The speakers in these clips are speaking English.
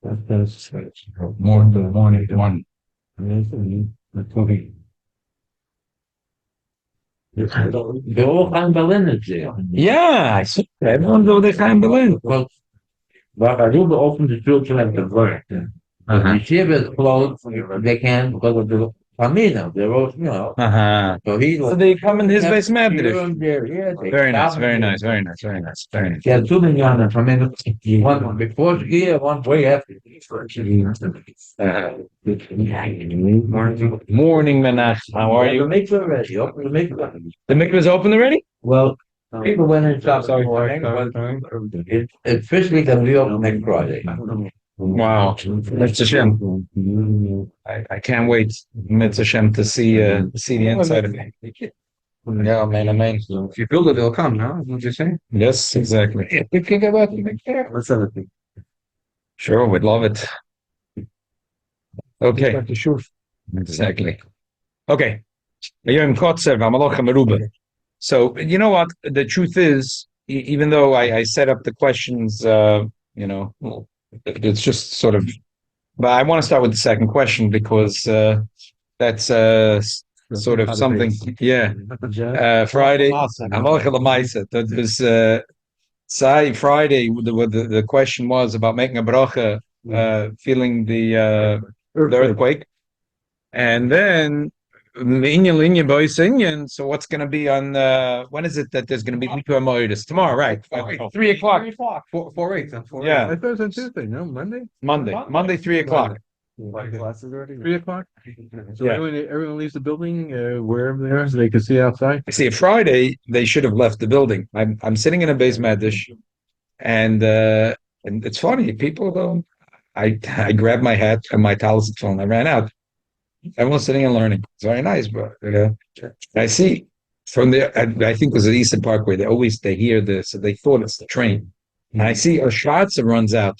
That's more the morning one. They're all Chaim Berlin there. Yeah, I see. Everyone's over there in Berlin. Well, Aruba opened the children at the birth. Uh-huh. The Shiva is closed, they can't because of the famina. They're all, Uh-huh. So he So they come in his base Medrash. Yeah, Very nice, very nice, very nice, very nice, very nice. Yeah, two million famina. One before here, one way after. Morning, Menach. How are you? The mikveh already. Open the mikveh. The mikveh is open already? Well, people went in shop Sorry. It's officially going to be open next Friday. Wow. Mitzvah Hashem. I can't wait, Mitzvah Hashem, to see the inside of it. Yeah, amen. If you build it, they'll come, no? What you saying? Yes, exactly. You can go out and make there. Let's have it. Sure, we'd love it. Okay. Exactly. Okay. So, you know what? The truth is, even though I set up the questions, it's just sort of, but I want to start with the second question because that's sort of something. Yeah. Friday. That was Friday. The question was about making a bracha, feeling the earthquake, and then so what's going to be on? When is it that there's going to be Liku Amoidus? Tomorrow, right? 3 o'clock. 4 8. Yeah. I thought it was on Tuesday, no? Monday? Monday, 3 o'clock. Classes already? 3 o'clock? So Yeah. everyone leaves the building, wherever they are, so they can see outside? See, Friday, they should have left the building. I'm sitting in a base medish, and it's funny. People don't. I grabbed my hat and my talis phone. I ran out. Everyone's sitting and learning. It's very nice, but I see from there. I think it was at Eastern Parkway. They hear this, so they thought it's the train. And I see a Schwarzer runs out.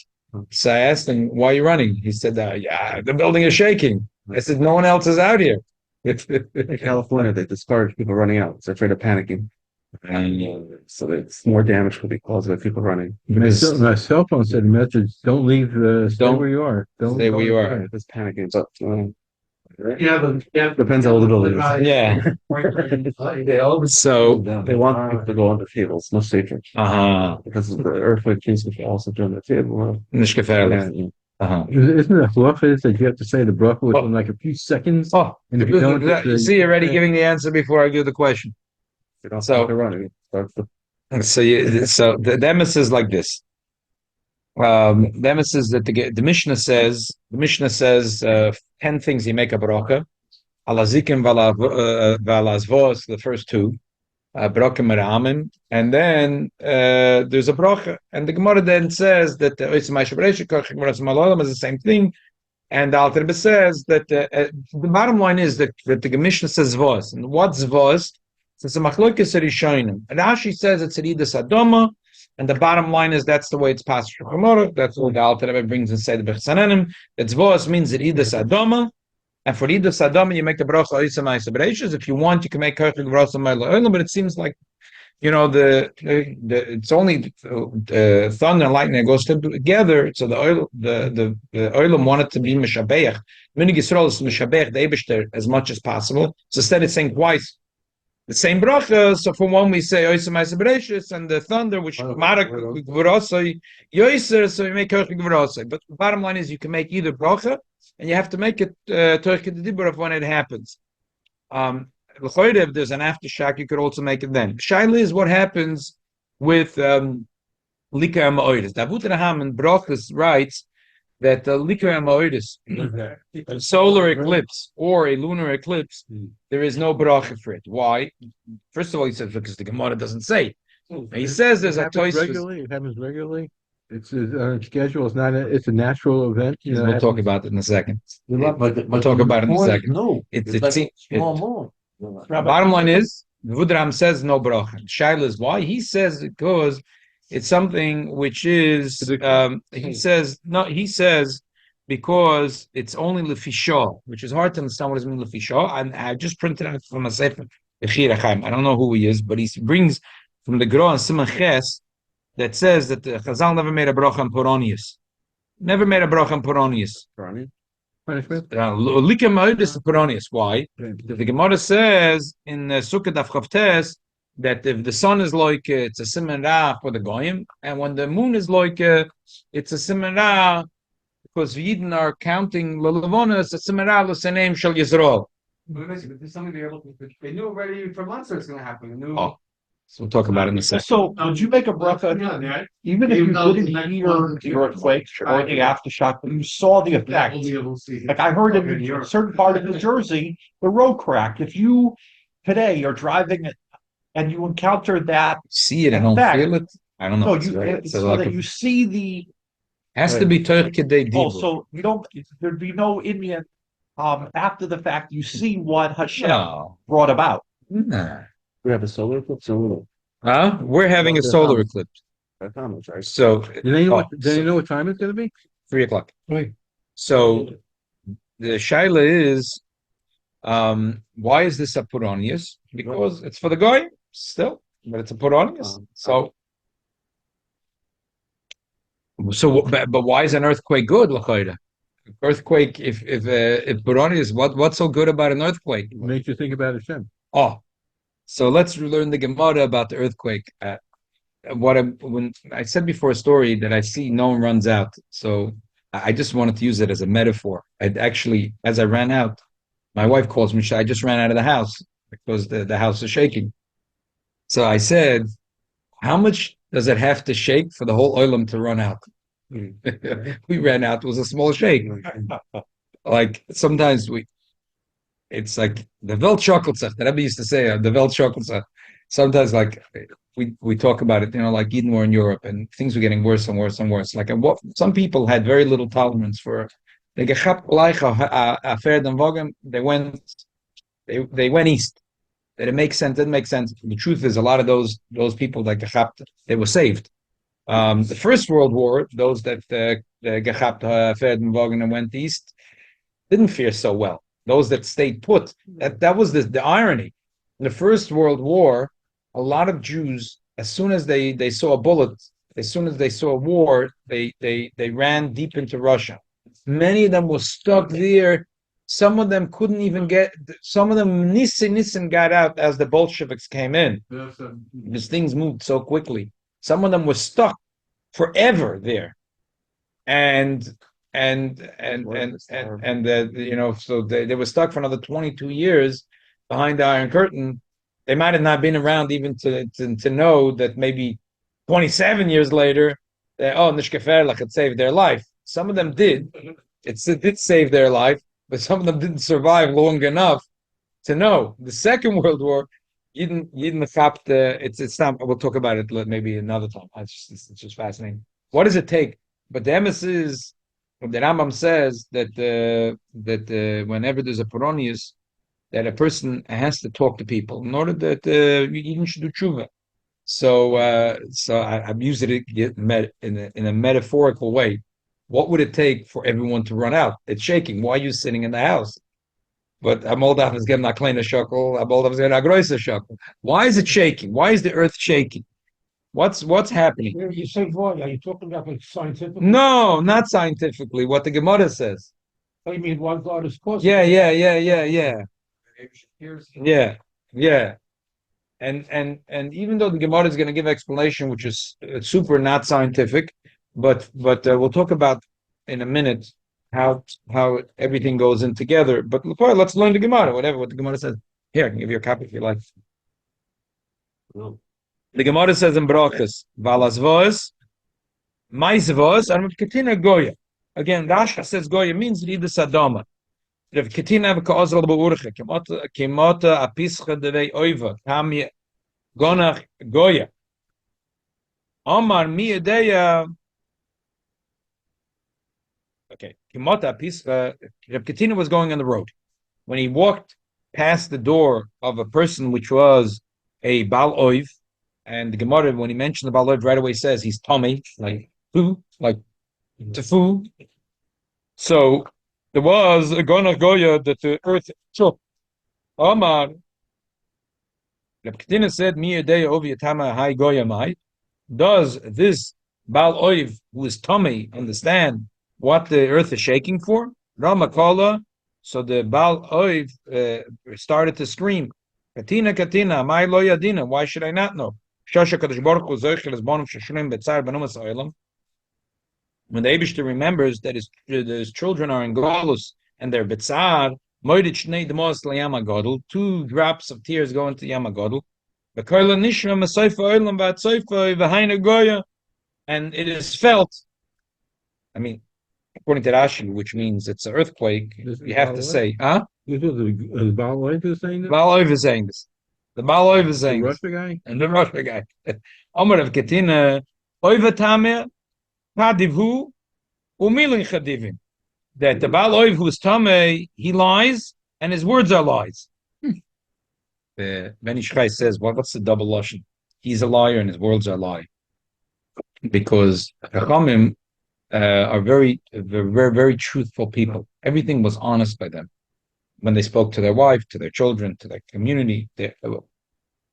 So I asked him, "Why are you running?" He said, "Yeah, the building is shaking." I said, "No one else is out here." In California, they discourage people running out. They're afraid of panicking. And so it's more damage could be caused by people running. My cell phone said message, don't leave, stay where you are. Don't stay where you are. It's panicking. But, Yeah, depends how little it is. Yeah. So They want people to go on the tables, much safer. Because the earthquake case could also join the table. Nicht gefährlich. Isn't it a halacha that you have to say the bracha within like a few seconds? Oh, And if you don't, see, you're already giving the answer before I give the question. So the emes is like this. The emes is that the Mishnah says 10 things you make a bracha. Alazikim valazvos, the first two, bracha meramen, and then there's a bracha, and the Gemara then says that the is the same thing, and the Alter Rebbe says that the bottom line is that the Mishnah says vos, and what's vos? It's a machlokes RIshon. And Rashi says it's Ridas Adoma, and the bottom line is that's the way it's passed through Chumorah. That's what the Alter Rebbe brings inside the Bechsanenim. That's vos means Ridas Adoma. And for Ridas Adoma, you make the bracha Oisam Ma'aseh Bereishis. If you want, you can make Kirchig V'Rosa Ma'ila Oilam, but it seems like, it's only thunder and lightning that goes together. So the Oilam wanted to be Mishabeach. Minig Yisrael is Mishabeach, the Eibishter, as much as possible. So instead it's saying twice the same bracha. So for one we say Oisam Ma'aseh Bereishis, and the thunder, which Marak V'Rosa Yoiser, so you make Kirchig V'Rosa. But the bottom line is you can make either bracha, and you have to make it Turkey the Dibur of when it happens. If there's an aftershock, you could also make it then. Shaila is what happens with Likar Ma'oidis. Davut Raham and Brochus writes that Likar Ma'oidis, a solar eclipse or a lunar eclipse, there is no bracha for it. Why? First of all, he says because the Gemara doesn't say. He says there's a It happens regularly. It's on schedule. It's a natural event. We'll talk about it in a second. We'll talk about it in a second. No, it's small moon. Bottom line is, Vudram says no bracha. Shaila is why? He says because it's something which is, he says because it's only lefisha, which is hard to understand what does mean lefisha. And I just printed out from a sefer, I don't know who he is, but he brings from the Gra and Simon Ches that says that the Chazal never made a bracha on Poronius. Never made a bracha on Peronius. Punishment? Likem Oidis to Peronius. Why? The Gemara says in Sukkot Daf Chavtes that if the sun is like it's a siman ra for the goyim, and when the moon is like it's a siman ra because Yidden are counting lelavonas, it's a siman ra l'seneim shel Yisrael. But there's something they knew already for months it's going to happen. They knew. Oh, so we'll talk about it in a second. So would you make a bracha even if you didn't hear the earthquake or the aftershock, but you saw the effect? Like I heard in a certain part of New Jersey, the road cracked. If you today are driving it and you encounter that, See it and don't effect, feel it. I don't know. no, It's you very- it's so like that a- you see the has to be Torah Kedei Dibur. also you don't there'd be no Indian after the fact you see what Hashem No. brought about. Nah. We have a solar eclipse. So Huh? We're having a solar eclipse. right? So Do they know oh, what, do they know what time it's gonna be? 3:00. Right. So the shaila is, why is this a Puranius? Because it's for the guy still, but it's a Puranius. But why is an earthquake good, L'chayda? Earthquake, if Puranius, what's so good about an earthquake? It makes you think about Hashem. Oh, so let's learn the Gemara about the earthquake. When I said before a story that I see no one runs out, so I just wanted to use it as a metaphor. Actually, as I ran out, my wife calls me. I just ran out of the house because the house is shaking. So I said, "How much does it have to shake for the whole oilam to run out?" We ran out. It was a small shake. Like sometimes it's like the Welt Schokolzach. The Rabbi used to say the Welt Schokolzach. Sometimes like we talk about it, like Eden war in Europe, and things were getting worse and worse and worse. Like some people had very little tolerance for. They went east. That it makes sense. Didn't make sense. The truth is, a lot of those people that gechapt, they were saved. The First World War, those that gechapt and Wagen and went east, didn't fare so well. Those that stayed put, that was the irony. In the First World War, a lot of Jews, as soon as they saw a bullet, as soon as they saw a war, they ran deep into Russia. Many of them were stuck there. Some of them couldn't even get. Some of them Nissen got out as the Bolsheviks came in, because things moved so quickly. Some of them were stuck forever there, and so they were stuck for another 22 years behind the Iron Curtain. They might have not been around even to know that maybe 27 years later, Nishkeferlach had saved their life. Some of them did. It did save their life, but some of them didn't survive long enough to know. The Second World War, it's not. We'll talk about it maybe another time. It's just fascinating. What does it take? But the emes is, the Rambam says that whenever there's a Peronius, that a person has to talk to people in order that you should do tshuva. So I'm using it in a metaphorical way. What would it take for everyone to run out? It's shaking. Why are you sitting in the house? But Amoldaf is getting a kleiner shekel. Amoldaf is getting a größer shekel. Why is it shaking? Why is the earth shaking? What's happening? You say void. Are you talking about like scientific? No, not scientifically. What the Gemara says. Oh, you mean one God is causing? Yeah. And even though the Gemara is going to give explanation, which is super not scientific, but we'll talk about in a minute how everything goes in together. But let's learn the Gemara, what the Gemara says. Here, I can give you a copy if you like. The Gemara says in Brachas, Valas Vos, Mais Vos, and Ketina Goya. Again, Rashi says Goya means Rida Sadama. Rav Ketina v'ka'ozral ba'urche, kimota apischa devei oiva, tam gonach Goya. Omar mi edeya. Okay, kimota apischa, Rav Ketina was going on the road. When he walked past the door of a person which was a Baal Oiv, and the Gemara, when he mentioned the Baal Oiv, right away says he's Tommy, like Tefu. So there was a Gonach Goya that the earth shook. Omar, Reb Ketina said, Mi Yedei Ovi Yatama Hai Goya Mai. Does this Baal Oiv, who is Tommy, understand what the earth is shaking for. Ramakola, so the Baal Oiv started to scream, Katina, Katina, my lo yadina, why should I not know? Shosha Kadosh Baruch Hu zoichel es bonum sheshulim betzar benumas oilam. When the Eibishter remembers that his children are in Golus and they're betzar, moidit shnei demos liyama godel, 2 drops of tears go into Yama godel. The Kollel nishra masayfa oilam v'atzayfa v'haina goya, and it is felt. I mean, according to Rashi, which means it's an earthquake, you have to say, huh? This was the Baal Oiv is saying The that? Baal Oiv is saying this. The Baal Oiv is The saying this. Russia guy? And the Russia guy. Omer of Ketina, Oiva Tamer, Kadivhu, Umilin Chadivim. That the Baal Oiv who is Tameh, he lies, and his words are lies. The Ben Ish Chai says, what's the double lashon? He's a liar and his words are lie. Because Chachamim are very, very truthful people. Everything was honest by them. When they spoke to their wife, to their children, to their community.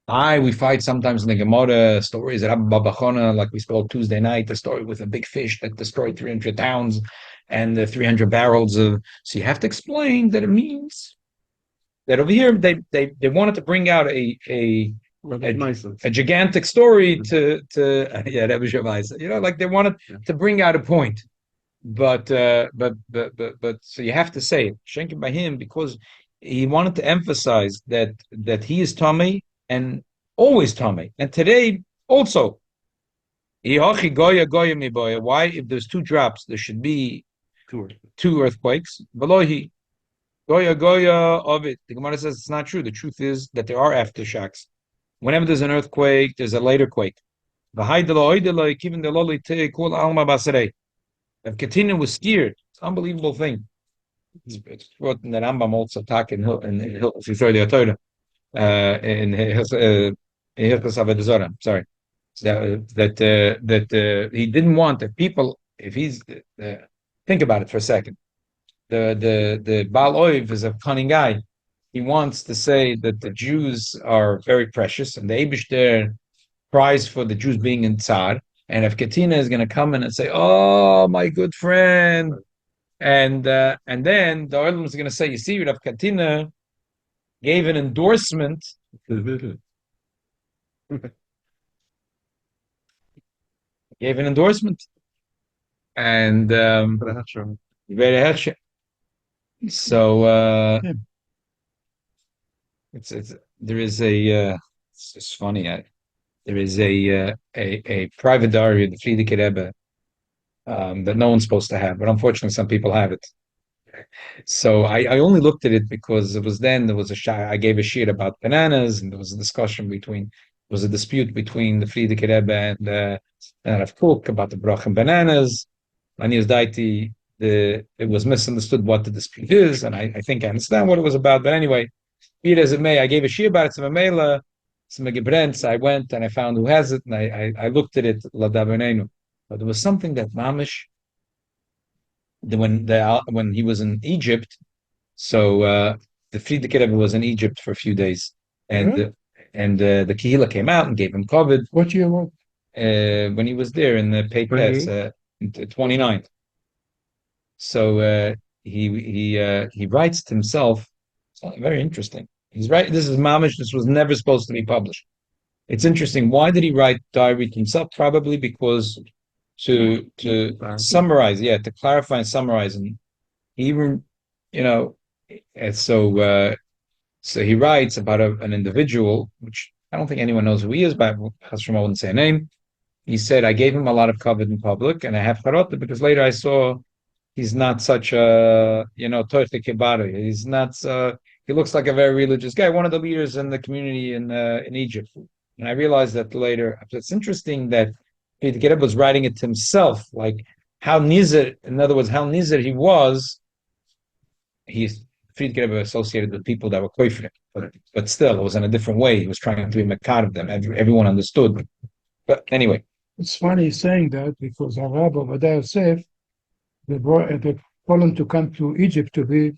We fight sometimes in the Gemara stories at Rabbi Babachona, like we spoke Tuesday night, the story with a big fish that destroyed 300 towns and the 300 barrels of. So you have to explain that it means that over here they wanted to bring out a gigantic story to yeah, that was your advice. Like they wanted to bring out a point. But so you have to say it, Shenkin by him, because he wanted to emphasize that he is Tomei and always Tomei. And today also, why, if there's 2 drops, there should be 2 earthquakes. Velohi Goya of it. The Gemara says it's not true. The truth is that there are aftershocks. Whenever there's an earthquake, there's a later quake. If Katina was scared, it's an unbelievable thing. It's what in the Rambam also talk in Hilchos Avodah Zarah. Sorry, that he didn't want the people. If he's think about it for a second, the Baal Oiv is a cunning guy. He wants to say that the Jews are very precious, and the Eibishter cries for the Jews being in Tsar. And if Katina is going to come in and say, "Oh, my good friend," and then the Olam is going to say, "You see, Rav Katina gave an endorsement." Gave an endorsement, and so it's there is a it's just funny. There is a private diary of the Frierdiker Rebbe that no one's supposed to have, but unfortunately some people have it. So I only looked at it because there was I gave a shir about bananas, and there was a dispute between the Frierdiker Rebbe and Rav Kook about the Beracha and bananas. It was misunderstood what the dispute is, and I think I understand what it was about. But anyway, be it as it may, I gave a shir about it to Mamela. So I went and I found who has it, and I looked at it, but there was something that Mamish, when he was in Egypt, so the Frierdiker Rebbe was in Egypt for a few days, and the Kehila came out and gave him COVID. What year was? When he was there in the Peites, 29th. So he writes to himself. It's very interesting. He's right. This is Mamish. This was never supposed to be published. It's interesting. Why did he write diary to himself? Probably because to summarize, to clarify and summarize, and even and so he writes about an individual, which I don't think anyone knows who he is, but Hashem wouldn't say a name. He said, I gave him a lot of covet in public, and I have charota because later I saw he's not such a Torte Kibara. He's not. He looks like a very religious guy, one of the leaders in the community in Egypt. And I realized that later. It's interesting that Frierdiker Rebbe was writing it to himself, like how nizar, in other words, how nizar he was. Frierdiker Rebbe associated with people that were koifrim, but still, it was in a different way. He was trying to be mekar of them. Everyone understood. But anyway. It's funny saying that because Rabbi Adar Yosef, they told him to come to Egypt to be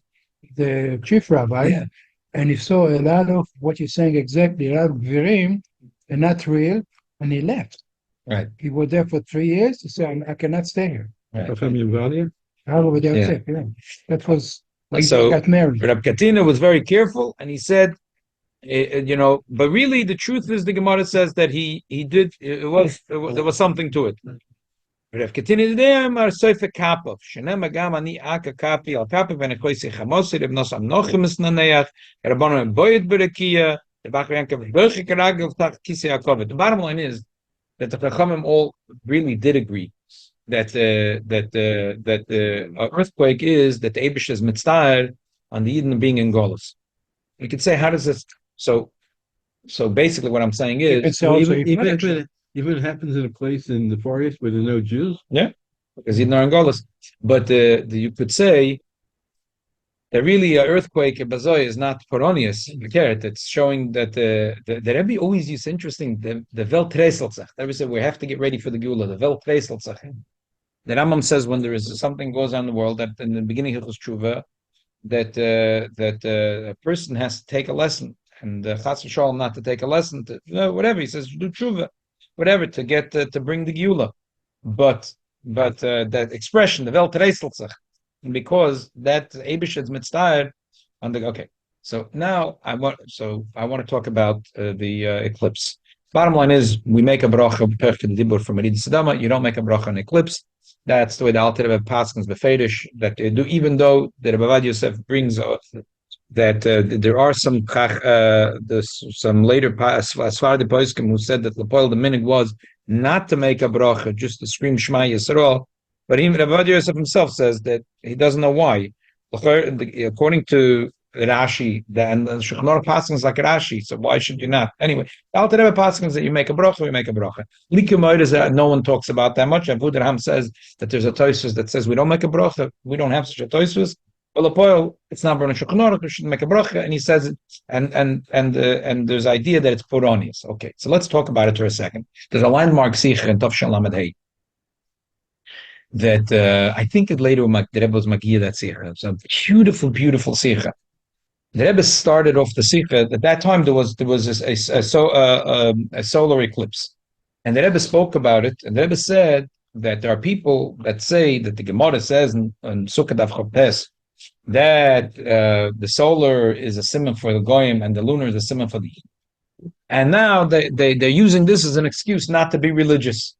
the chief rabbi, and he saw a lot of what you're saying exactly, a lot of virim, and not real, and he left. Right. He was there for 3 years. He said, I cannot stay here. Right. From Uvalde? Rabbi Ovadia Yeah. Yosef, yeah. That was when he So got married. Reb Katina was very careful, and he said, but really the truth is the Gemara says that he did. There was something to it. Reb Katina dem ar soife kapov shenem gam ani aka kapi al kapi ben ekoisi chamosi reb nos am nochem es naneach rabbanon boyet berakia the Bachyanka berge karagel tak kisi Yaakov. The bottom line is that the Chachamim all really did agree that the earthquake is that the Eibush is mitzvah on the Eden being in Golos. You could say, how does this? So basically, what I'm saying is, It's also Even if it happens in a place in the Far East where there are no Jews, because Eden are in Golos, but you could say that really an earthquake in Bazoy is not Poronius, it's showing that the Rebbe always used interesting the Welt Reiselzach. The Rebbe said we have to get ready for the Gula, the Welt Reiselzach. The Rambam says when there is something goes on in the world that in the beginning of Tshuva that a person has to take a lesson, and Chas v'Shalom not to take a lesson, whatever he says, do Tshuva, whatever to get to bring the Gula, but that expression the Welt Reiselzach. Because that Eibishad's mitzvah on the okay. So now I want to talk about the eclipse. Bottom line is we make a bracha dibur from Merid Sadama. You don't make a bracha on eclipse. That's the way the Alter Rebbe Paskins befedish that they do. Even though the Rabbi Ovadia Yosef brings that there are some later Sfardi poskim who said that Lepoil the minig was not to make a bracha, just to scream Shema Yisrael. But even Rabbi Ovadia Yosef himself says that he doesn't know why. According to Rashi, and the Shulchan Aruch Paskins like Rashi, so why should you not? Anyway, the Alter Rebbe Paskins that you make a bracha, we make a bracha. Likumod is that no one talks about that much. Abu Darham says that there's a Tosfos that says we don't make a bracha, we don't have such a Tosfos. Well, Apoel, it's not burned in Shulchan Aruch, we shouldn't make a bracha, and he says it, and there's idea that it's Puranius. Okay, so let's talk about it for a second. There's a landmark Sikha in Tov Shalom Hey. That I think it later the Rebbe was Magia that Sikha. It's a beautiful, beautiful Sikha. The Rebbe started off the Sikha. At that time, there was a solar eclipse, and the Rebbe spoke about it. And the Rebbe said that there are people that say that the Gemara says in Sukkot Daf Chopes that the solar is a simon for the goyim and the lunar is a simon for the. And now they're using this as an excuse not to be religious.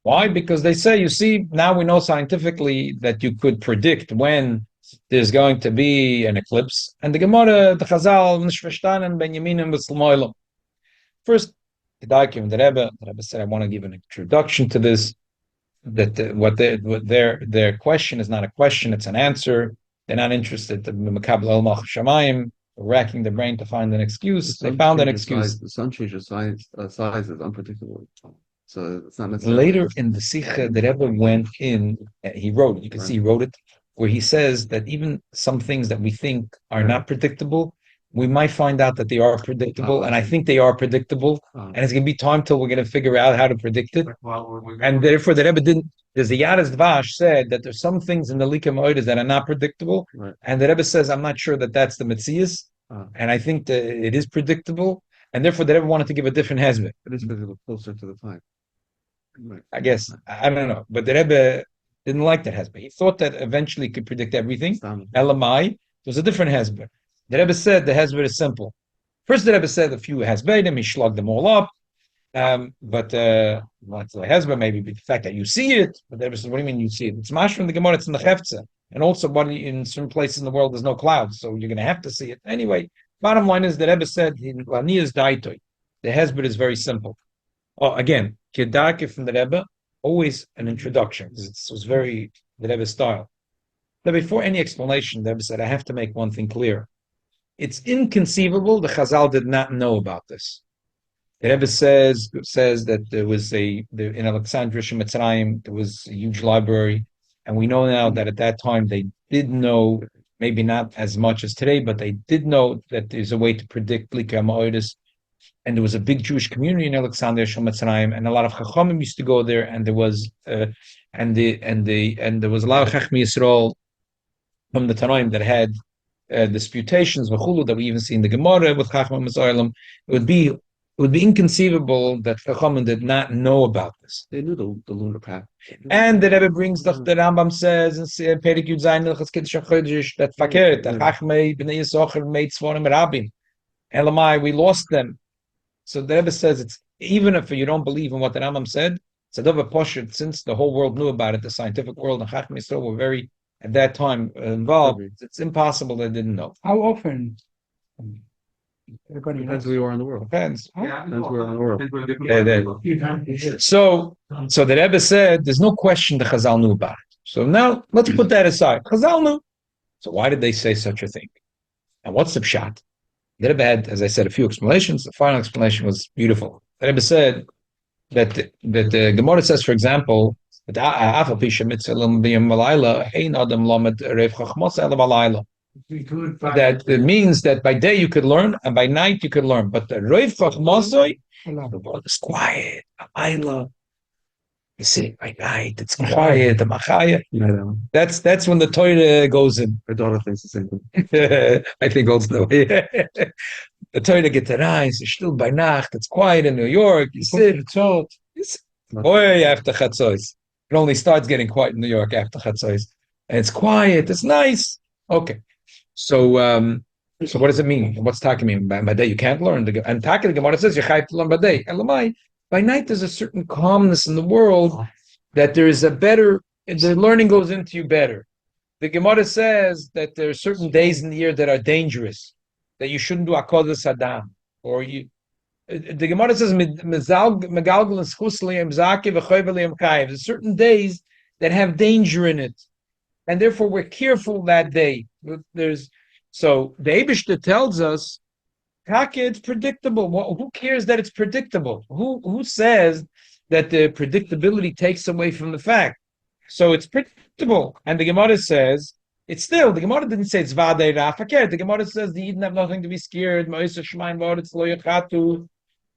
Why? Because they say, you see, now we know scientifically that you could predict when there's going to be an eclipse. And the Gemara, the Chazal, Nishvashtanen, Benyaminim, V'Slmoilom. First, the Rebbe said, I want to give an introduction to this, that their question is not a question, it's an answer. They're not interested in Makabel El Malch Shamayim, racking their brain to find an excuse. They found an excuse. The sun changes size is unpredictable. So it's not necessarily. Later in the Sikha, the Rebbe went in, he wrote it, you can see he wrote it, where he says that even some things that we think are not predictable, we might find out that they are predictable, and I think they are predictable, and it's going to be time till we're going to figure out how to predict it. And therefore, the Rebbe didn't, there's the Yadas Dvash said that there's some things in the Lika Moedas that are not predictable, and the Rebbe says, I'm not sure that that's the Metzias, and I think that it is predictable, and therefore the Rebbe wanted to give a different hezbollah. It is because it was closer to the time. I guess, I don't know, but the Rebbe didn't like that hezbollah. He thought that eventually he could predict everything. LMI, there's a different hezbollah. The Rebbe said the hezbollah is simple. First, the Rebbe said a few hezbollah, he slugged them all up. But what's the hezbollah? Maybe the fact that you see it. But the Rebbe said, what do you mean you see it? It's mash from the Gemara, it's in the Hefza. And also, in certain places in the world, there's no clouds, so you're going to have to see it. Anyway, bottom line is the Rebbe said, the hezbollah is very simple. Oh, again, Kedarke from the Rebbe, always an introduction. It was very the Rebbe's style. But before any explanation, the Rebbe said, I have to make one thing clear. It's inconceivable the Chazal did not know about this. The Rebbe says that there was in Alexandria Mitzrayim, there was a huge library, and we know now that at that time they did know, maybe not as much as today, but they did know that there's a way to predict Lika Ma'odis. And there was a big Jewish community in Alexandria Mitzrayim, and a lot of Chachamim used to go there, and there was there was a lot of Chachmi Yisrael from the Tanoim that had disputations that we even see in the Gemara with Chacham Mitzrayim. It would be it would be inconceivable that Chachamim did not know about this. They knew the lunar path. And the Rebbe brings the Rambam says in Perik Yud Zayin Hilchos Kiddush HaChodesh that fakert the Chachmei Bnei Yisachar made Tzvorim Rabbim. Elamai, we lost them. So the Rebbe says it's even if you don't believe in what the Rambam said, it's a double poshut since the whole world knew about it. The scientific world and Chachmei Yisrael were very at that time involved. It's impossible they didn't know. How often? Everybody Depends knows. where you are in the world. Depends. Depends where you are in the world. So the Rebbe said, there's no question the Chazal knew about it. So now let's put that aside. Chazal knew. So why did they say such a thing? And what's the pshat? The Rebbe had, as I said, a few explanations. The final explanation was beautiful. The Rebbe said that the Gemara says, for example, that it means that by day you could learn and by night you could learn. But the Reiv Chachmosoi, the world is quiet. Alayla, you see, by night it's quiet. The Machaya. That's when the Torah goes in. My daughter thinks the same thing. I think also. The Torah get to rise. It's still by Nacht. It's quiet in New York. You sit. Oh, after Chatzos. It only starts getting quiet in New York after Chatzos. And it's quiet. It's nice. Okay. So what does it mean? What's talking mean? By day you can't learn. And Taka the Gemara says you have to learn by day. Elamai, by night there's a certain calmness in the world that there is a better. The learning goes into you better. The Gemara says that there are certain days in the year that are dangerous, that you shouldn't do Akodah Saddam, or you. The Gemara says there's certain days that have danger in it, and therefore we're careful that day. So the Eibishter tells us, Kaka, it's predictable. Who cares that it's predictable? Who says that the predictability takes away from the fact? So it's predictable, and the Gemara says it's still. The Gemara didn't say it's vadei rafaker. The Gemara says the Yidden have nothing to be scared.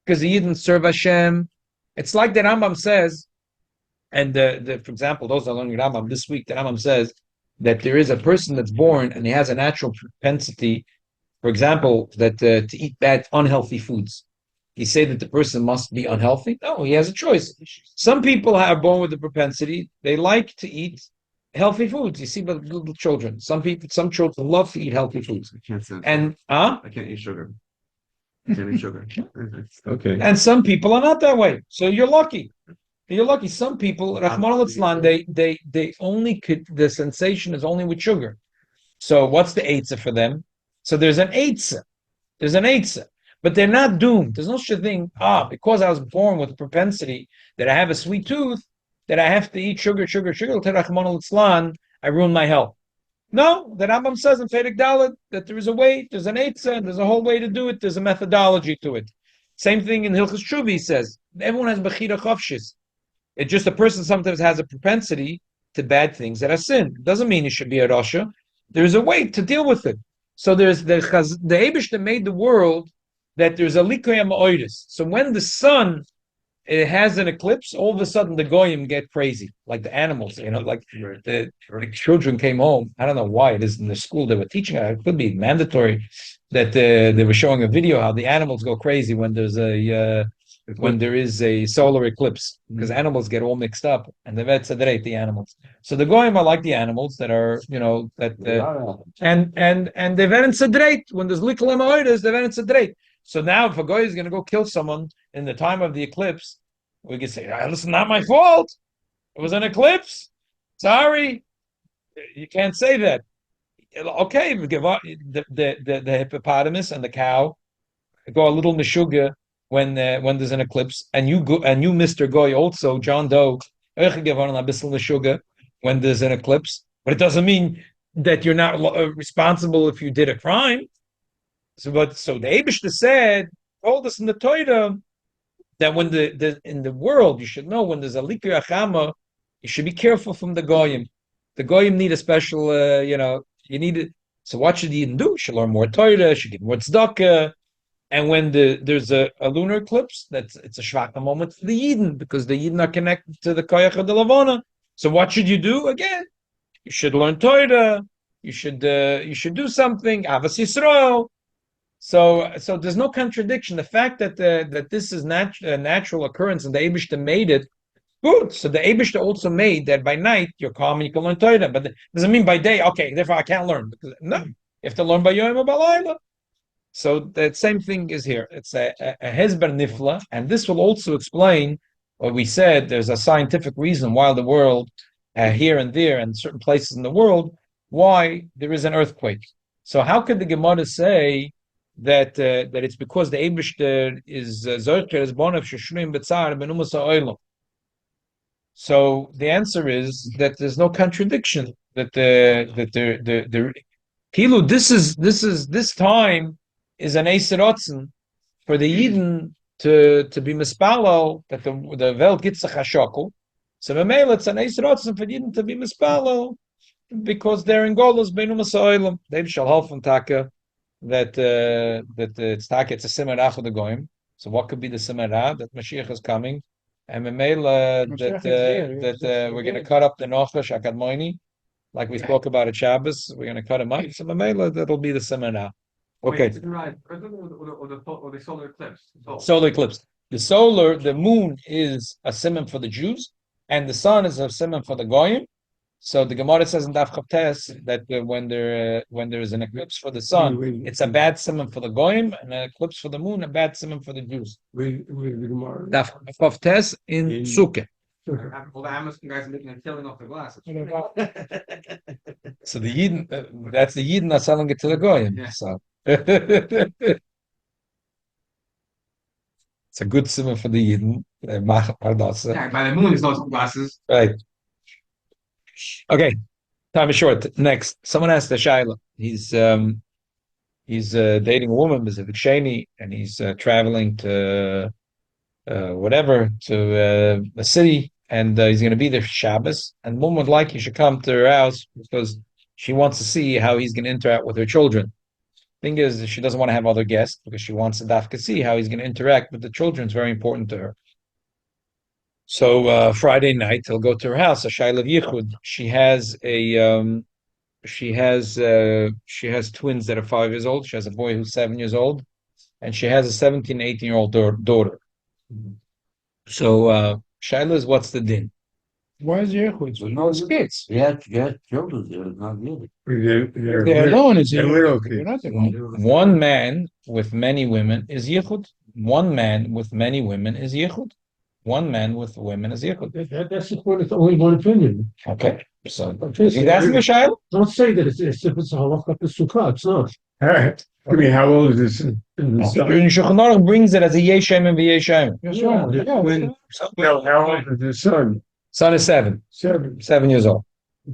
Because the Yidden serve Hashem. It's like the Rambam says, and for example, those that are learning Rambam this week, the Rambam says that there is a person that's born and he has a natural propensity, for example, that to eat bad, unhealthy foods. You say that the person must be unhealthy? No, he has a choice. Some people are born with the propensity; they like to eat healthy foods. You see, with little children, some children love to eat healthy foods. I can't say. And I can't eat sugar. I can't eat sugar. Okay. And some people are not that way. So you're lucky. You're lucky. Some people, Rahman al-Islam, they only could, the sensation is only with sugar. So what's the eitzah for them? So there's an eitzah. But they're not doomed. There's no such thing, because I was born with a propensity that I have a sweet tooth, that I have to eat sugar, Rahman al-Islam, I ruin my health. No, the Rambam says in Perek Dalet that there is a way, there's an eitzah, and there's a whole way to do it, there's a methodology to it. Same thing in Hilchos Shuvi says, everyone has bechira chavshis. It's just a person sometimes has a propensity to bad things that are sin. It doesn't mean it should be a rasha. There's a way to deal with it. So there's the Eibush that made the world that there's a likoyam oidus. So when the sun has an eclipse, all of a sudden the goyim get crazy, like the animals. Like the children came home. I don't know why it is in the school they were teaching. It could be mandatory that they were showing a video how the animals go crazy when there is a solar eclipse, because animals get all mixed up and they vetzadreit the animals. So the goyim are like the animals that are and they vetzadreit when there's liklam oidas, they vetzadreit. So now if a goy is going to go kill someone in the time of the eclipse, we can say, listen, not my fault. It was an eclipse. Sorry. You can't say that. Okay, we give up the hippopotamus and the cow go a little meshuga when there's an eclipse, and you Mr. Goy also, John Doe, give on a bissel meshuga when there's an eclipse, but it doesn't mean that you're not responsible if you did a crime. So the Eibishter said, told us in the Torah that when in the world, you should know when there's a likui achama, you should be careful from the goyim. The goyim need a special, you need it. So what should you do? You should learn more Torah, should give more tzedakah. And when there's a lunar eclipse, it's a shvaka moment for the Yidden, because the Yidden are connected to the koyach of the Lavona. So what should you do? Again, you should learn Torah. You should do something. Avas Yisrael. So there's no contradiction. The fact that that this is a natural occurrence and the Eibishter made it, good. So the Eibishter also made that by night you're calm and you can learn Torah, but it doesn't mean by day. Okay, therefore I can't learn. Because, no, you have to learn by Yom or Balayla. So the same thing is here. It's a hezber nifla, and this will also explain what we said. There's a scientific reason why the world, here and there, and certain places in the world, why there is an earthquake. So how could the Gemara say that that it's because the Eibishter is Zorker is born of Shishrim Betzar Benumas Oilam? So the answer is that there's no contradiction. That the Kilu, this time is an Eiserotzen for the Yidden to be mispalo that the Welt gets a chashokel. So Mamela, it's an Eiserotzen for Yidden to be mispalo because they're in Golos Beinu Masoilam. They shall help from Taka that it's Taka, it's a Simarach of the Goyim. So what could be the Simarach? That Mashiach is coming. And Mamela, that we're going to cut up the Nochash Akadmoini, like we spoke about at Shabbos. We're going to cut him up. So Mamela, that'll be the Simarach. Okay. Or the solar eclipse. Solar eclipse. The moon is a simon for the Jews, and the sun is a simon for the Goyim. So the Gemara says in Daf Chavtes that when there is an eclipse for the sun, it's a bad simon for the Goyim, and an eclipse for the moon, a bad simon for the Jews. Read the Gemara. Daf Chavtes in Sukkah. All the Amazon guys are making a killing off the glasses. So the Yidden, that's the Yidden are selling it to the Goyim. Yeah. So it's a good simon for the Yidden. Yeah, by the moon is those glasses. Right. Okay. Time is short. Next, someone asked the Shaila. He's dating a woman, Bezivik Sheni, and he's traveling to whatever to a city, and he's going to be there for Shabbos. And the woman would like he should come to her house because she wants to see how he's going to interact with her children. Thing is, she doesn't want to have other guests because she wants to dafka see how he's going to interact with the children. It's very important to her. So Friday night, he'll go to her house. A Shailav Yichud. She has twins that are 5 years old. She has a boy who's 7 years old, and she has a 17, 18-year-old daughter. So Shaila is, what's the din? Why is Yechud? So no kids. Yeah, children there, not really. They're alone is They're Yechud. little You're not alone. One man with many women is yichud. One man with many women is yichud. One man with women is yichud. That's it's only one opinion. Okay, so Okay, so you asking me, Shaila? Don't say that it's if it's a halacha sukkah. It's not. All right. I mean, how old is this? Shulchan Aruch brings it as a yeshem and v'yeshem. Yes, right. the Yeah, twin- Well, how old is the son? Son is 7 years old.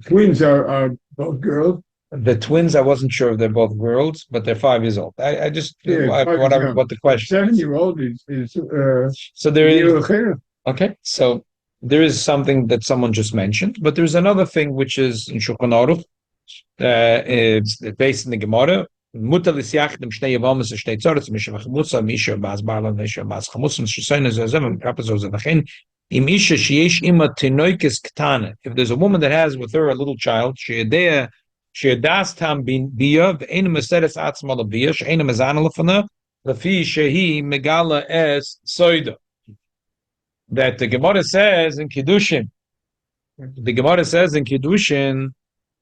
Twins are both girls. The twins, I wasn't sure if they're both girls, but they're 5 years old. I just what the question. 7-year-old is So there is Yeruchel. okay. So there is something that someone just mentioned, but there's another thing which is in Shulchan Aruch. It's based in the Gemara. Mutter l'syachdem shnei yavamas shnei tzoretz mishav chamusa misha bas barla misha bas chamusa mishayin zezem kapazos v'chein im isha sheyesh ima tinoikes ktana. If there's a woman that has with her a little child, sheyedas tam bin bia v'ein meseres atzma l'bia she'ein mezana l'fana l'fi shehi megala es soida. That the Gemara says in Kiddushin. The Gemara says in Kiddushin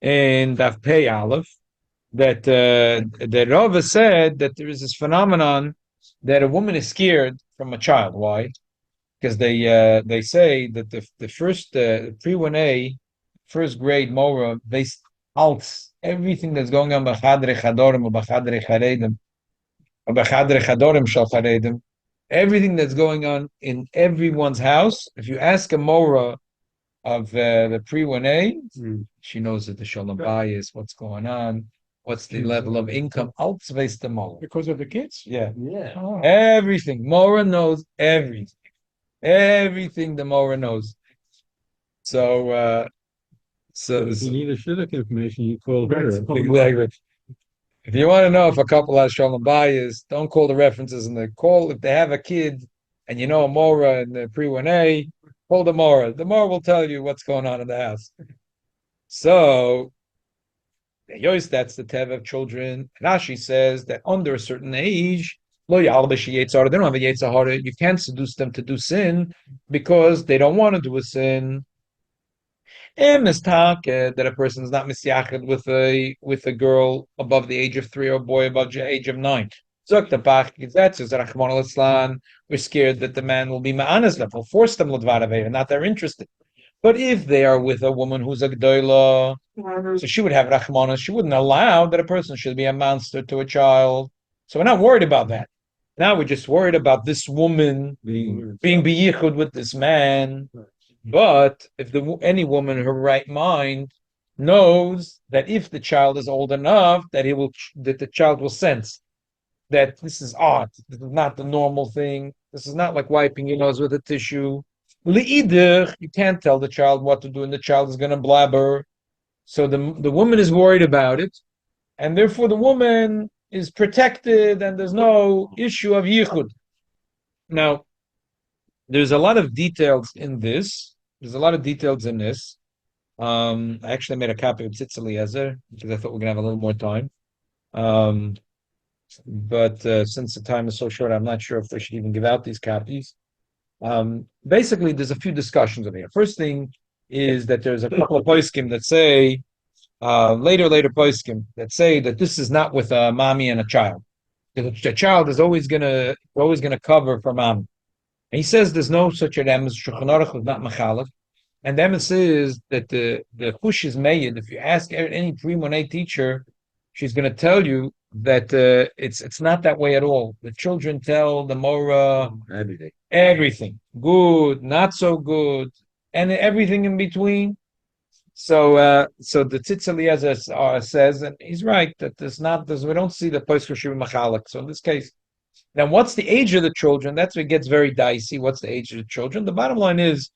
in Daf Pei Aleph that the Rava said that there is this phenomenon that a woman is scared from a child. Why? Because they say that the first pre-1A, first grade Mora, they halts everything that's going on b'chadre chadorim or b'chadre charedim or b'chadre chadorim shal charedim, everything that's going on in everyone's house. If you ask a Mora of the pre-1A, she knows that the shalom bayis, what's going on. What's the level of income? Outspace the Mora. because of the kids. Yeah. Yeah. Oh. Everything. Mora knows everything. Everything the Mora knows. So If you need a shidduch information, you call her. exactly. If you want to know if a couple has shalom bayis, don't call the references in the call. If they have a kid and you know a Mora in the pre-1A, call the Mora. The Mora will tell you what's going on in the house. So Yois, that's the tev of children. Rashi says that under a certain age, lo yalbesh yetzara, they don't have a yetzahara. You can't seduce them to do sin because they don't want to do a sin. That a person is not misyachid with a girl above the age of 3 or a boy above the age of 9. We're scared that the man will be ma'anas them, will force them and not they're interested. But if they are with a woman who's a gdoila, so she would have rachmanas. She wouldn't allow that a person should be a monster to a child. So we're not worried about that. Now we're just worried about this woman being beyichud with this man. But if any woman in her right mind knows that if the child is old enough, that the child will sense that this is odd. This is not the normal thing. This is not like wiping your nose with a tissue. Le'ider, you can't tell the child what to do, and the child is going to blabber. So the woman is worried about it, and therefore the woman is protected, and there's no issue of yichud. Now, there's a lot of details in this. I actually made a copy of Tzitz Eliezer because I thought we're going to have a little more time. But since the time is so short, I'm not sure if we should even give out these copies. Basically, there's a few discussions over here. First thing is that there's a couple of poskim that say, later poskim that say that this is not with a mommy and a child. The child is always gonna cover for mom. And he says there's no such an emes. Shulchan Aruch is not machalek. And the emes is that the chush is made. If you ask any pre-Monei teacher, she's going to tell you that it's not that way at all. The children tell the Mora everything, good, not so good, and everything in between. So the Tzitz Eliezer says, and he's right, that we don't see the poskim shivim machalek. So in this case, now what's the age of the children? That's where it gets very dicey. What's the age of the children? The bottom line is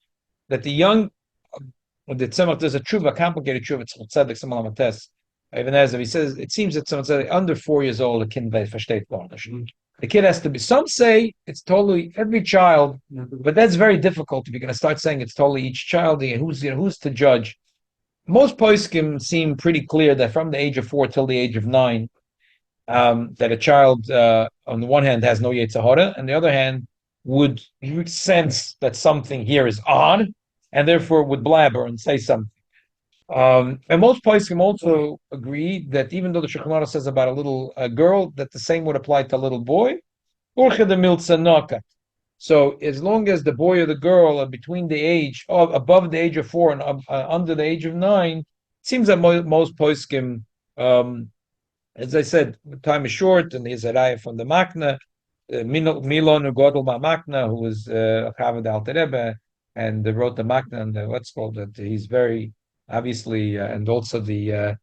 that the young, there's a tshuva, complicated tshuva, it's tzedek similar mates. Even as if he says, it seems that someone said under 4 years old, a kind versteht garnish. The kid has to be. Some say it's totally every child, but that's very difficult if you're going to start saying it's totally each child. And who's to judge? Most poskim seem pretty clear that from the age of 4 till the age of 9, that a child, on the one hand, has no yetzahara, and the other hand, would sense that something here is odd, and therefore would blabber and say something. And most poskim also agree that even though the Shulchan Aruch says about a little girl, that the same would apply to a little boy. So as long as the boy or the girl are between the age of above the age of 4 and under the age of 9, it seems that most poskim, as I said, time is short, and here's a raya from the Makna, Milon Ugodel Makna, who was a Chavad Alter Rebbe, and wrote the Makna, and what's called that he's very obviously, and also the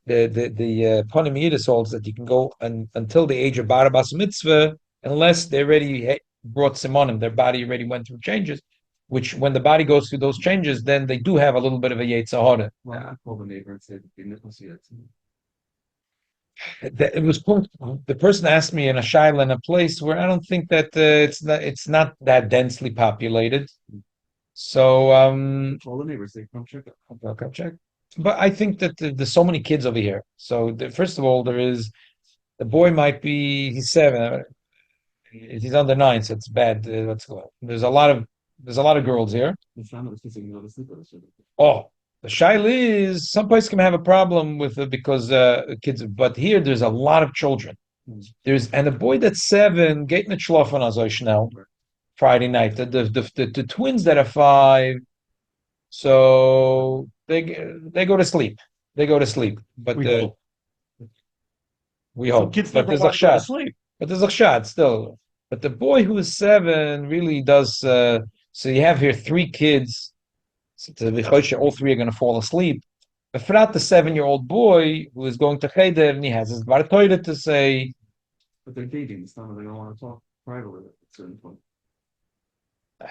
Ponim Yidis holds that you can go until the age of Barabas Mitzvah, unless they already brought Simonim, their body already went through changes, which when the body goes through those changes, then they do have a little bit of a Yetzirah. Well, I called the neighbor and said, "You didn't see it." It was the person asked me in a shaila in a place where I don't think that it's not that densely populated. So All the neighbors say, "Come check it." I'll come check. But I think that there's so many kids over here. So first of all, the boy might be he's 7, he's under 9, so it's bad. Let's go. There's a lot of girls here. The son was kissing the other sleeper. Oh, the shaila is some places can have a problem with it because kids, but here there's a lot of children. And a boy that's 7, getting a shlofen azoy now Friday night. The twins that are 5, so they go to sleep. They go to sleep, but we hope. Kids But never there's a want to go to shot. sleep. But there's a shot still. But the boy who is 7 really does. So you have here 3 kids. So all 3 are going to fall asleep. But for the 7-year-old boy who is going to cheder and he has his bar toilet to say. But they're dating. It's not that they don't want to talk privately at a certain point.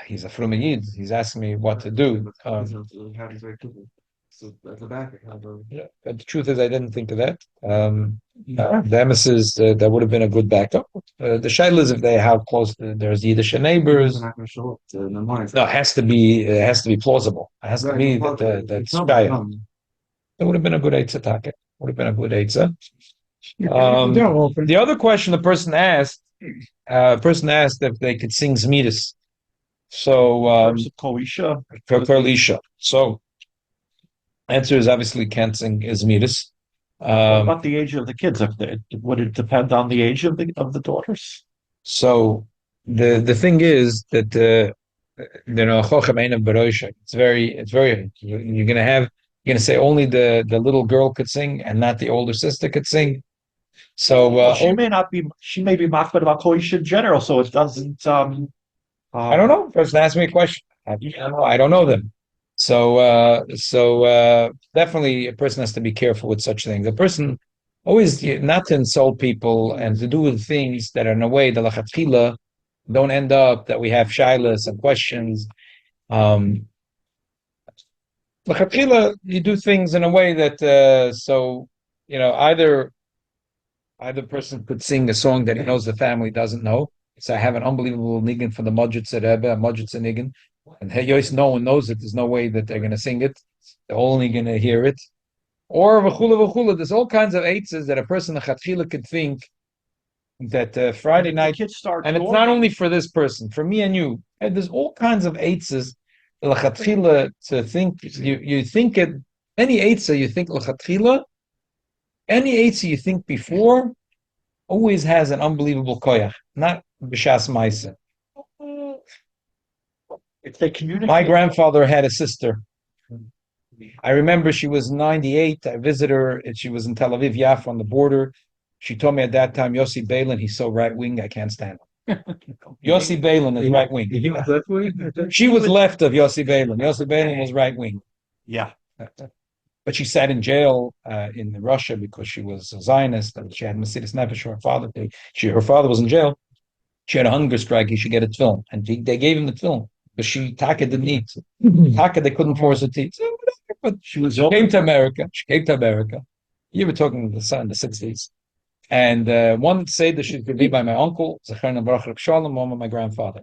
He's a frum yid. He's asking me what to do. It happens very quickly. So at the back, I have a. Yeah, but the truth is, I didn't think of that. The emissaries that would have been a good backup. The shaila is if how close there's Yiddish neighbors. They're not going to show up in the morning. No, it has to be plausible. It has to be that's shaya. That would have been a good eitzatake. Would have been a good eitzah. They're open. The other question the person asked if they could sing Zmidas. So, Koisha. for Elisha. So, answer is obviously can't sing Zmidas. What about the age of the kids? Would it depend on the age of the daughters? So the thing is that Chochem Ein of Beracha. It's very you're gonna say only the little girl could sing and not the older sister could sing. So Well, she may be mocked about Koisha in general, so it doesn't. I don't know. Person asked me a question. I don't know them. So definitely a person has to be careful with such things. A person always not to insult people and to do things that are in a way the lachatchila don't end up that we have shilas and questions. Lachatchila, you do things in a way that either person could sing a song that he knows the family doesn't know. So I have an unbelievable niggin for the Mudjitz Rebbe, a Mudjitz niggin, and no one knows it. There's no way that they're going to sing it. They're only going to hear it. Or v'chula. There's all kinds of eitzes that a person lechatchila could think that Friday night, and it's not only for this person, for me and you. And there's all kinds of eitzes lechatchila to think. You think it any eitzah you think lechatchila, any eitzah you think before, always has an unbelievable koyach. Not b'shas ma'aseh. If they communicate, My grandfather had a sister. I remember she was 98. I visited her, and she was in Tel Aviv, Yafo, on the border. She told me at that time, Yossi Balin, he's so right wing, I can't stand him. Yossi Balin is right wing. He was left wing? She was left of Yossi Balin. Yossi Balin was right wing. yeah. But she sat in jail in Russia because she was a Zionist and she had Mesidas Nefesh. Her father was in jail. She had a hunger strike. He should get a film, and they gave him the film. But Taka didn't eat. Taka, they couldn't force her to eat. So whatever. But she came to America. You were talking in the 60s. And one Seder she could be by my uncle, Zacharna Beracha Shalom, one of my grandfather.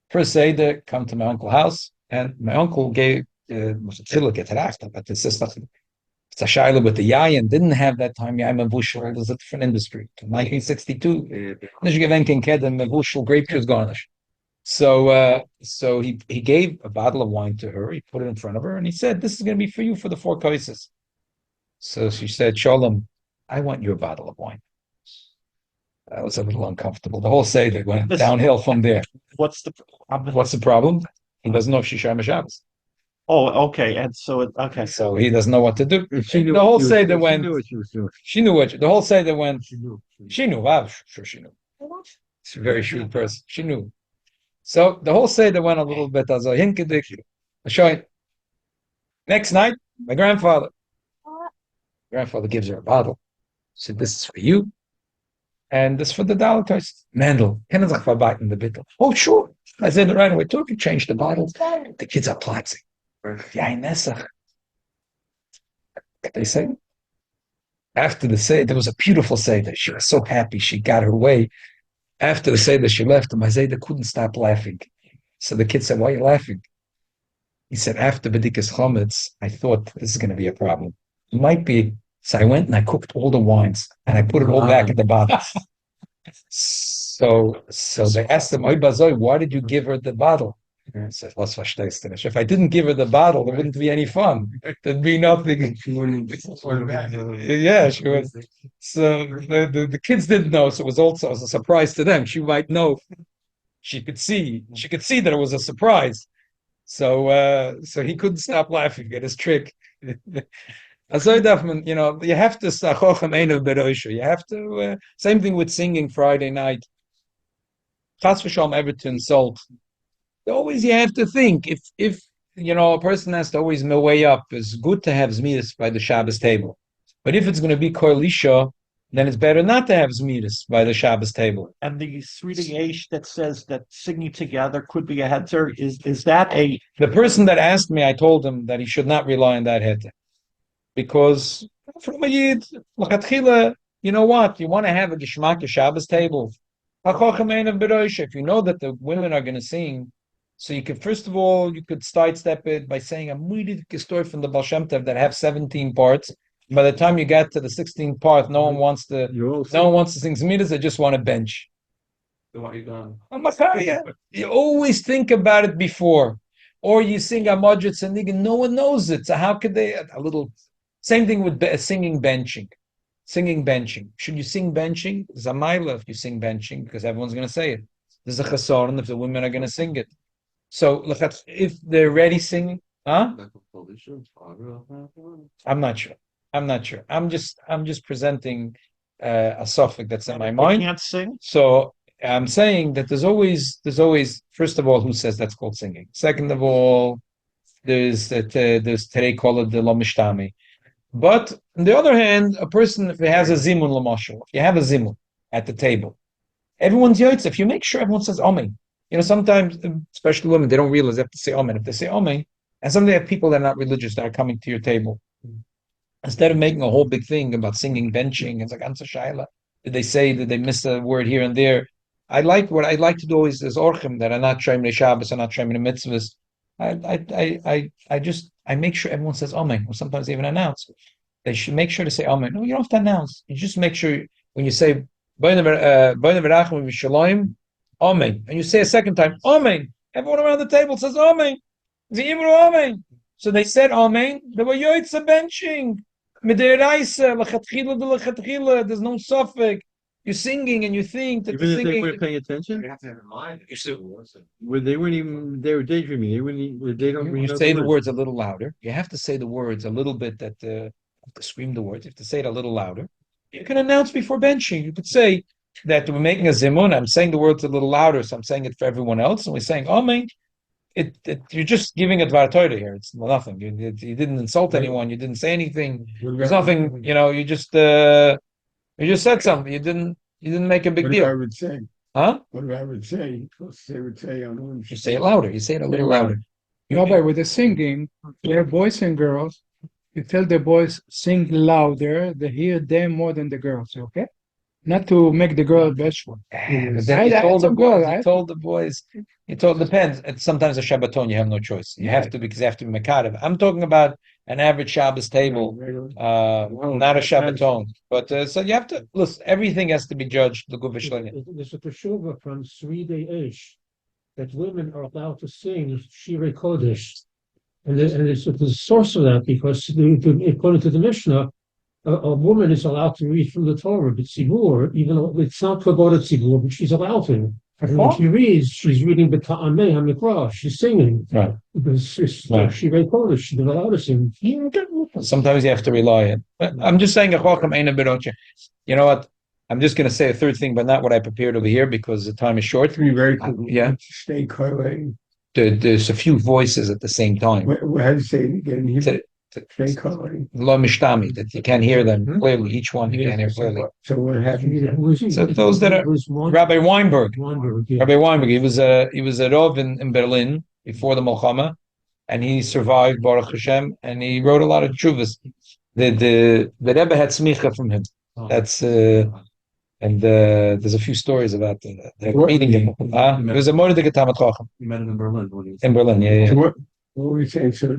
First Seder, come to my uncle's house, and my uncle gave but the sister it's a shaila with the yayin didn't have that time yayin mevushal. It was a different industry. In 1962, mevushal grape juice garnish. So he gave a bottle of wine to her. He put it in front of her, and he said, "This is going to be for you for the 4 kaises." So she said, "Shalom, I want your bottle of wine." That was a little uncomfortable. The whole Seder went downhill from there. What's the problem? He doesn't know if she's Shem Shabbos. Oh, okay. And so okay. So he doesn't know what to do. She knew the whole Seder went. She knew what she was doing. She knew what. The whole Seder went. She knew. Wow, sure she knew. She's a very shrewd person. She knew. So the whole Seder went a little bit as a hinkedik. I show you. Next night, my grandfather gives her a bottle. He said, "This is for you, and this is for the Dalatois." Mendel, can I bite in the bit? Oh, sure. I said right away. Took and changed the bottles. The kids are platzing. They say after the Seder, there was a beautiful Seder. She was so happy she got her way. After the Seder, she left, and my Zayda couldn't stop laughing. So the kid said, "Why are you laughing?" He said, "After Bedikas Chometz, I thought this is going to be a problem. It might be." So I went and I cooked all the wines, and I put it all back in the bottles. So they asked him, "Oy Bazoy, why did you give her the bottle?" I said, "Was verstehst du nicht? If I didn't give her the bottle, there wouldn't be any fun. There'd be nothing." Yeah, she was. So the kids didn't know, so it was also a surprise to them. She might know. She could see that it was a surprise. So he couldn't stop laughing at his trick. You have to You have to. Same thing with singing Friday night. Chas v'shalom ever to insult. Always you have to think if a person has to always way up. It's good to have zmidas by the Shabbos table, but if it's going to be Kollel, then it's better not to have zmidas by the Shabbos table. And the 3 that says that singing together could be a heter, is that a... The person that asked me, I told him that he should not rely on that heter. Because from a yid, you know what? You want to have a Geshmak Shabbos table. If you know that the women are going to sing, so you could, first of all, sidestep it by saying a muidik story from the Baal Shem Tov that have 17 parts, By the time you get to the 16th part, no one wants to sing Zmidas. They just want to bench. You always think about it before, or you sing Amajit Sandig and no one knows it. So how could they? A little. Same thing with singing benching. Singing benching. Should you sing benching? There's a mila if you sing benching because everyone's going to say it. There's a chasaron if the women are going to sing it. So look at if they're ready singing, huh? I'm not sure. I'm just presenting a suffix that's in my They mind. can't sing. So I'm saying that there's always first of all who says that's called singing. Second of all, there's today call it the lo mishtami. But on the other hand, a person if he has a zimun lamashal, if you have a zimun at the table, everyone's yaitz. If you make sure everyone says amen, sometimes especially women they don't realize they have to say amen. If they say amen, and some they have people that are not religious that are coming to your table. Instead of making a whole big thing about singing, benching, it's like Ansa Shaila. Did they say that they missed a word here and there? What I like to do always is orchim that are not shayim Shabbos, are not shayim mitzvahs. I make sure everyone says amen, or sometimes they even announce. They should make sure to say amen. No, you don't have to announce. You just make sure when you say Beracha amen, and you say a second time amen. Everyone around the table says amen. Amen. So they said amen. They were yoitza benching. There's no suffix. You're singing and you think that Even the if they singing. weren't paying attention, You have to have in mind. when they weren't even, they were daydreaming. They don't. You say the words a little louder. You have to say the words a little bit. That you have to scream the words. You have to say it a little louder. You can announce before benching. You could say that we're making a zimun. I'm saying the words a little louder, so I'm saying it for everyone else, and we're saying amen. You're just giving a dvar Torah here. It's nothing. You didn't insult anyone. You didn't say anything. There's nothing. You just said something. You didn't make a big What deal. I would say, Huh? what I would say, they would say on. You say it louder. You say it a little louder. Rabbi, with the singing, there are boys and girls. You tell the boys sing louder, they hear them more than the girls, okay? Not to make the girl bashful. But then you told the boys, depends. It's sometimes a Shabbaton, you have no choice. You have to, because you have to be Mekadev. I'm talking about an average Shabbos table, not a Shabbaton. But so you have to, listen, everything has to be judged, the Guvishlein. There's a teshuva from Sridei Eish that women are allowed to sing Shirei Kodesh. And there's a source of that because according to the Mishnah, a woman is allowed to read from the Torah, but Tzibur, even though it's not Kavod Tzibur, but she's allowed to. And when she reads, she's reading B'Ta'ameh HaMikra, she's singing. Right. Because she read Kodesh, she's not allowed to sing. Sometimes you have to rely on it. I'm just saying, you know what? I'm just going to say a third thing, but not what I prepared over here because the time is short. To be very quick. Yeah. Stay correlating. There's a few voices at the same time. What had to say it again? Stay correlating. Lo mishtami, that you can't hear them clearly. Each one you can't hear clearly. So what happened? So those that are Rabbi Weinberg. Yeah. Rabbi Weinberg, he was a Rov in Berlin before the Milchama, and he survived Baruch Hashem, and he wrote a lot of tshuvas. The Rebbe had smicha from him. That's and there's a few stories about the meeting him. It was a Mordechai Talmid Chacham. You met him in Berlin. In Berlin, yeah. So what were we saying? So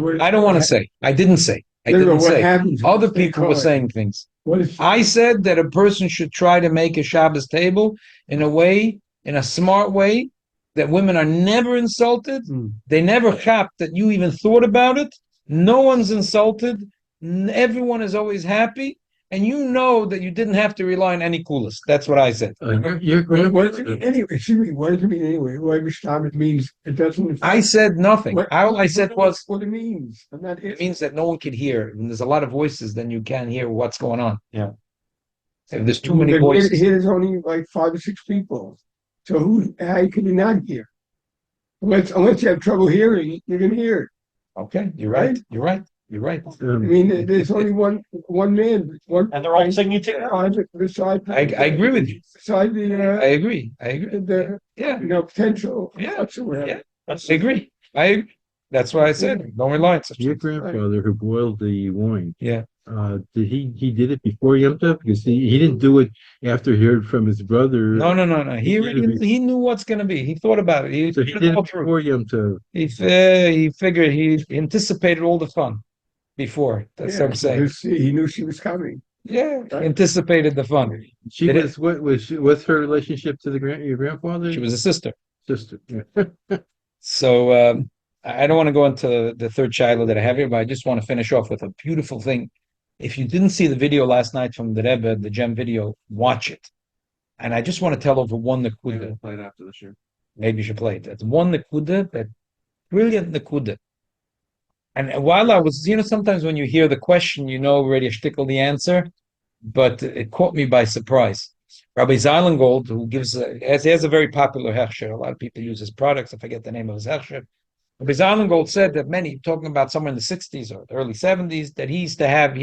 what, I don't want to say. I didn't say. I No, no, didn't what say. happens? Other Stay people were correlating. saying things. What is I said that a person should try to make a Shabbos table in a smart way, that women are never insulted. They never chap that you even thought about it. No one's insulted. Everyone is always happy. And you know that you didn't have to rely on any coolest. That's what I said. what does it mean anyway? Excuse me. What does it mean anyway? What it means? It doesn't. I said nothing. All I said was what it means. I'm not. it means that no one could hear. And there's a lot of voices, then you can't hear what's going on. Yeah. If there's too many voices. Here's only like 5 or 6 people. So how can you not hear? Unless you have trouble hearing, you're gonna hear it. Okay, you're right. You're right. You're right. I mean, there's only one man. And they're all singing together. Beside I agree with you. Beside the I agree. the Yeah. potential. Yeah. Whatsoever. Yeah. I agree. I agree. That's why I said don't rely on such Your things. grandfather who boiled the wine. Yeah. Did he did it before Yom Tov? Because he didn't do it after he heard from his brother. No. He knew what's going to be. He thought about it. So he did it before Yom Tov. He figured he anticipated all the fun. before. That's Yeah, what I'm saying. he knew she was coming. Yeah, anticipated the fun. She Did it- was what was she, what's her relationship to your grandfather? She was a sister. sister. So I don't want to go into the third child that I have here, but I just want to finish off with a beautiful thing. If you didn't see the video last night from the Rebbe, the Gem video, watch it. And I just want to tell over one Maybe Nakuda. we'll play it after this year. Maybe you should play it. It's one Nakuda, that brilliant Nakuda. And while I was, sometimes when you hear the question, already a shtickle the answer, but it caught me by surprise. Rabbi Zeilengold, who he has a very popular hechsher. A lot of people use his products. I forget the name of his hechsher. Rabbi Zeilengold said that talking about somewhere in the 60s or the early 70s, that he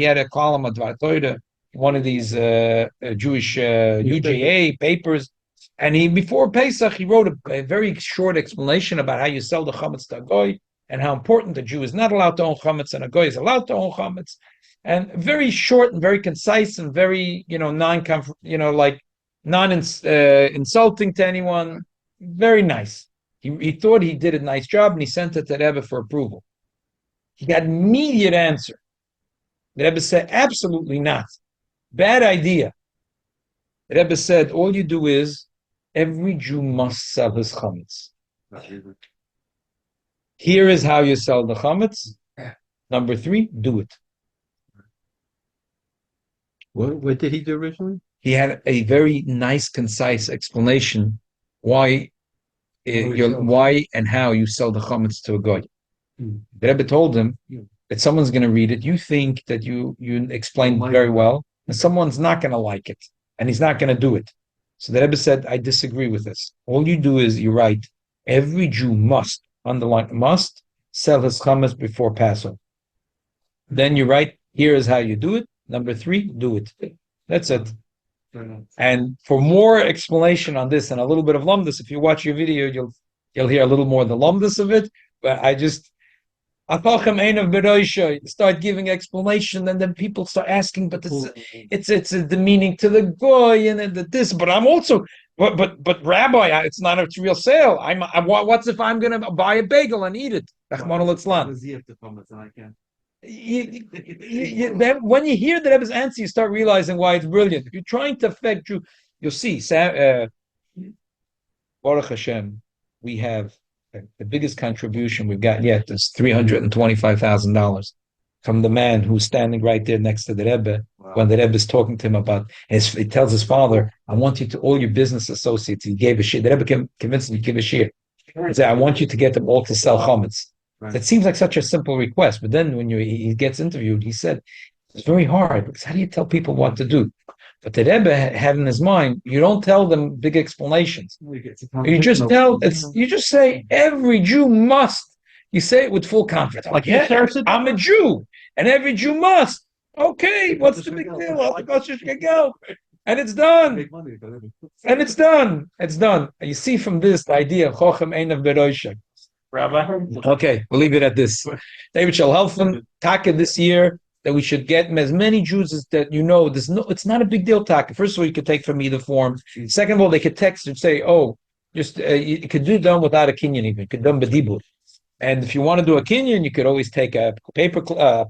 had a column of Dvar Torah, one of these Jewish UJA papers. And before Pesach, he wrote a very short explanation about how you sell the chametz to a goy and how important the Jew is not allowed to own chametz and a goy is allowed to own chametz. And very short and very concise and very, non-insulting to anyone. Very nice. He thought he did a nice job and he sent it to Rebbe for approval. He got immediate answer. The Rebbe said, absolutely not. Bad idea. The Rebbe said, all you do is, every Jew must sell his chametz. Here is how you sell the chametz. Number 3, do it. What did he do originally? He had a very nice, concise explanation why and how you sell the chametz to a guy. The Rebbe told him that someone's going to read it. You think that you explained very well, and someone's not going to like it, and he's not going to do it. So the Rebbe said, I disagree with this. All you do is you write, every Jew must, underline must, sell his chametz before Passover. Then you write, here is how you do it. Number 3, do it. That's it. And for more explanation on this and a little bit of lumdus, if you watch your video, you'll hear a little more of the lumdus of it. But start giving explanation, and then people start asking, but it's the meaning to the goy and this. But I'm also, but Rabbi, it's not a real sale. What's if I'm going to buy a bagel and eat it? Rachmana litzlan. When you hear the Rebbe's answer, you start realizing why it's brilliant. If you're trying to affect Jew, you'll see. Baruch Hashem, we have the biggest contribution we've got yet is $325,000 from the man who's standing right there next to the Rebbe. Wow. When the Rebbe is talking to him about, he tells his father, "I want you to all your business associates." He gave a share. The Rebbe convinced him to give a share. He said, "I want you to get them all to sell chametz." Right. It seems like such a simple request, but then when he gets interviewed, he said it's very hard because how do you tell people what to do? But the Rebbe had in his mind, you don't tell them big explanations. You just say every Jew must. You say it with full confidence. Like, yeah, I'm a Jew, and every Jew must. Okay, what's the big deal? And it's done. And it's done. It's done. And you see from this the idea of Chochem Einav Beroisha. Rabbi? Okay, we'll leave it at this. David shall help them. Taka this year that we should get as many Jews as that it's not a big deal. Taka. First of all, you could take from either form. Second of all, they could text and say, you could do it done without a kinyan even. You could done bedibur. And if you want to do a kinyan, you could always take a paper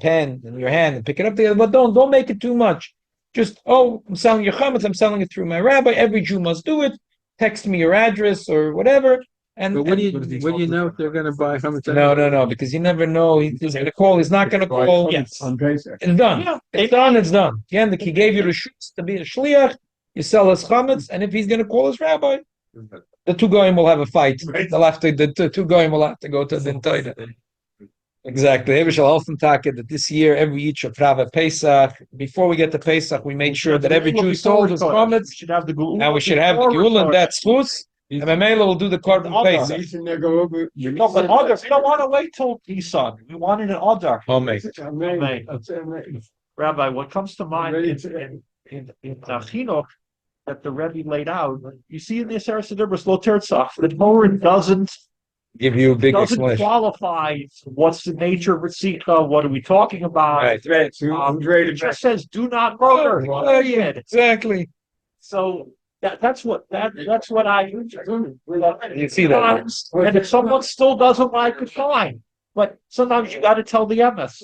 pen in your hand and pick it up together. But don't make it too much. Just, I'm selling your chametz, I'm selling it through my rabbi. Every Jew must do it. Text me your address or whatever. But when do you know if they're going to buy chametz? No, because you never know. He's going to call. He's not going to call. Yes, it's done. Yeah, it's done. It's done. Again, he gave you the shoots to be a shliach. You sell his chametz, and if he's going to call his rabbi, the two goyim will have a fight. They'll have to. The two goyim will have to go to the Toida. Exactly. Every shall often talk that this year, every Yid should have a Pesach. Before we get to Pesach, we made sure that every Jew sold his chametz. Now we should have the geula. That's chus. And Mamela will do the korban Pesach. No, but Adar, we don't want to wait till Nisan. We want it in Adar. Rabbi, what comes to mind in Chinuch that the Rebbe laid out, you see in the Aseret Sedibros Lo Tertzach, the Torah doesn't give you a big doesn't explanation. Qualify what's the nature of Ritzika, what are we talking about? Right. It just says do not murder. Exactly. So that's what I you see that. And if someone still doesn't like it, fine. But sometimes you got to tell the MS.